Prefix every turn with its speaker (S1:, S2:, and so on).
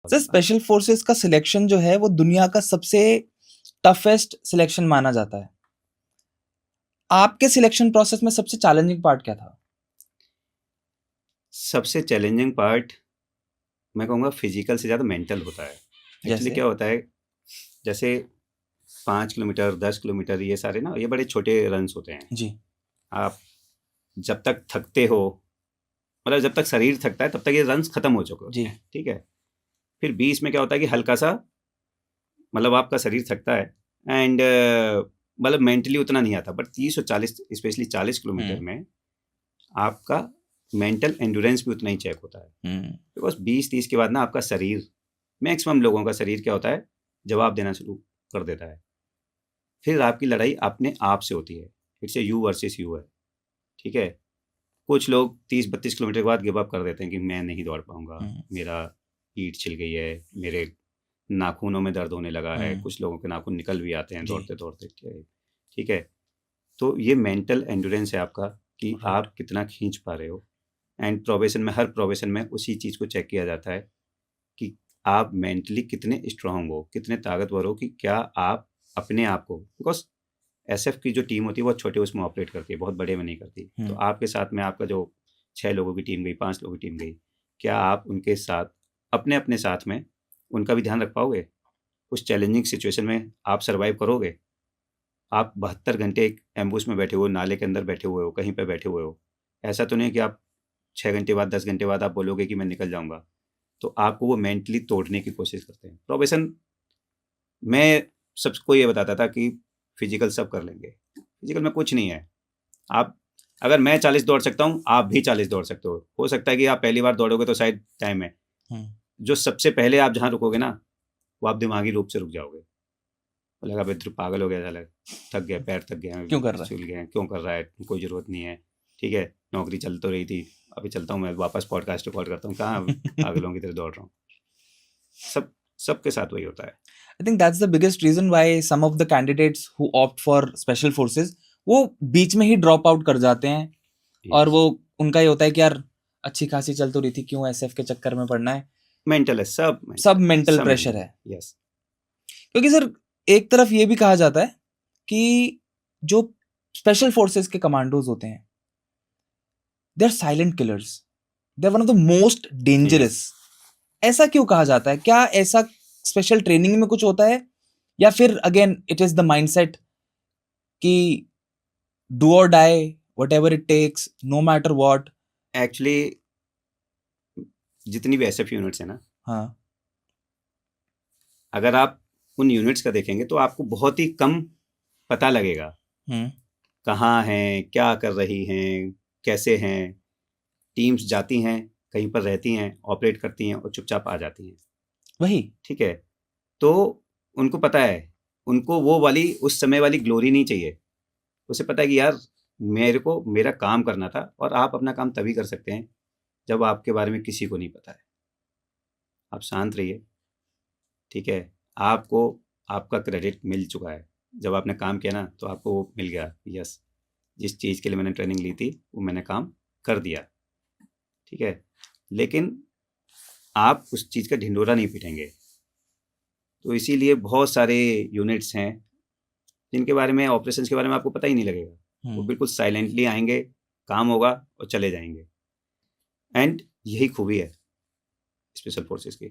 S1: Sir special forces का selection जो है वो दुनिया का सबसे टफेस्ट सिलेक्शन माना जाता है। आपके सिलेक्शन प्रोसेस में सबसे चैलेंजिंग पार्ट क्या था?
S2: सबसे चैलेंजिंग पार्ट मैं कहूँगा फिजिकल से ज़्यादा मेंटल होता है। एक्चुअली
S1: जैसे?
S2: क्या होता है, जैसे 5 किलोमीटर 10 किलोमीटर ये सारे ना, ये बड़े छोटे रन्स होते हैं।
S1: जी।
S2: आप जब तक थकते हो, मतलब जब तक शरीर थकता है तब तक ये रन्स खत्म हो चुके होते
S1: जी।
S2: हैं, ठीक है। फिर 20 में क्या होता है कि हल्का सा, मतलब आपका शरीर थकता है एंड मतलब मेंटली उतना नहीं आता, बट 30 और 40 स्पेशली 40 किलोमीटर में आपका मेंटल एंड्योरेंस भी उतना ही चेक होता है। बिकॉज 20-30 के बाद ना आपका शरीर, मैक्सिमम लोगों का शरीर क्या होता है, जवाब देना शुरू कर देता है। फिर आपकी लड़ाई अपने आप से होती है, it's a you versus you है, ठीक है। कुछ लोग 30-32 किलोमीटर के बाद गिव अप कर देते हैं कि मैं नहीं दौड़ पाऊंगा, मेरा पीठ छिल गई है, मेरे नाखूनों में दर्द होने लगा है, कुछ लोगों के नाखून निकल भी आते हैं
S1: जी।
S2: दौड़ते दौड़ते, ठीक है। तो ये मेंटल एंड्योरेंस है आपका कि
S1: राइट।
S2: आप कितना खींच पा रहे हो। एंड प्रोबेशन में, हर प्रोबेशन में उसी चीज़ को चेक किया जाता है कि आप मेंटली कितने स्ट्रांग हो, कितने ताकतवर हो, कि क्या आप अपने आप को, बिकॉज एसएफ की जो टीम होती है बहुत छोटे उसमें ऑपरेट करती है, बहुत बड़े में नहीं करती। तो आपके साथ में आपका जो 6 लोगों की टीम गई, 5 लोगों की टीम गई, क्या आप उनके साथ अपने अपने साथ में उनका भी ध्यान रख पाओगे? उस चैलेंजिंग सिचुएशन में आप सर्वाइव करोगे? आप 72 घंटे एक एम्बुश में बैठे हुए हो, नाले के अंदर बैठे हुए हो, कहीं पे बैठे हुए हो। ऐसा तो नहीं है कि आप 6 घंटे बाद 10 घंटे बाद आप बोलोगे कि मैं निकल जाऊंगा। तो आपको वो मेंटली तोड़ने की कोशिश करते हैं। प्रोबेशन मैं सबको ये बताता था कि फिजिकल सब कर लेंगे, फिजिकल में कुछ नहीं है। आप, अगर मैं 40 दौड़ सकता हूँ, आप भी 40 दौड़ सकते हो सकता है कि आप पहली बार दौड़ोगे तो शायद टाइम है, जो सबसे पहले आप जहाँ रुकोगे ना, वो आप दिमागी रूप से रुक जाओगे। लगा भाई ध्रुव पागल हो गया, साला थक गया, पैर थक गए हैं,
S1: क्यों कर रहा है?
S2: सूल गए हैं, क्यों कर रहा है, कोई ज़रूरत नहीं है, ठीक है। नौकरी चल तो रही थी, अभी चलता हूँ मैं वापस पॉडकास्ट रिकॉर्ड करता हूँ, कहाँ पागलों की तरह दौड़ रहा हूँ। सब सबके साथ वही होता है।
S1: I think that's the biggest reason why some of the candidates who opt for special forces वो बीच में ही ड्रॉप आउट कर जाते हैं। और
S2: यस,
S1: वो उनका ये होता है कि यार अच्छी खासी चल तो रही थी, क्यों एसएफ के चक्कर में पड़ना है।
S2: मेंटल है, सब
S1: सब
S2: मेंटल है,
S1: मेंटल
S2: सब
S1: प्रेशर
S2: मेंटल
S1: है।
S2: है। यस,
S1: क्योंकि सर एक तरफ ये भी कहा जाता है कि जो स्पेशल फोर्सेस के कमांडोज होते हैं they are silent killers, they are one of the most dangerous.
S2: Yes.
S1: ऐसा क्यों कहा जाता है? क्या ऐसा स्पेशल ट्रेनिंग में कुछ होता है, या फिर again it is the mindset कि do or die whatever it takes no matter what?
S2: Actually जितनी भी एसएफ यूनिट्स है ना,
S1: हाँ।
S2: अगर आप उन यूनिट्स का देखेंगे तो आपको बहुत ही कम पता लगेगा
S1: हम्म।
S2: कहाँ हैं, क्या कर रही हैं, कैसे हैं। टीम्स जाती हैं, कहीं पर रहती हैं, ऑपरेट करती हैं और चुपचाप आ जाती हैं,
S1: वही।
S2: ठीक है। तो उनको पता है, उनको वो वाली उस समय वाली ग्लोरी नहीं चाहिए। उसे पता है कि यार मेरे को मेरा काम करना था, और आप अपना काम तभी कर सकते हैं जब आपके बारे में किसी को नहीं पता है। आप शांत रहिए, ठीक है। आपको आपका क्रेडिट मिल चुका है, जब आपने काम किया ना तो आपको वो मिल गया, यस, जिस चीज़ के लिए मैंने ट्रेनिंग ली थी वो मैंने काम कर दिया, ठीक है। लेकिन आप उस चीज़ का ढिंढोरा नहीं पीटेंगे। तो इसीलिए बहुत सारे यूनिट्स हैं जिनके बारे में, ऑपरेशंस के बारे में आपको पता ही नहीं लगेगा। वो बिल्कुल साइलेंटली आएंगे, काम होगा और चले जाएंगे। एंड यही खूबी है स्पेशल फोर्सेस की।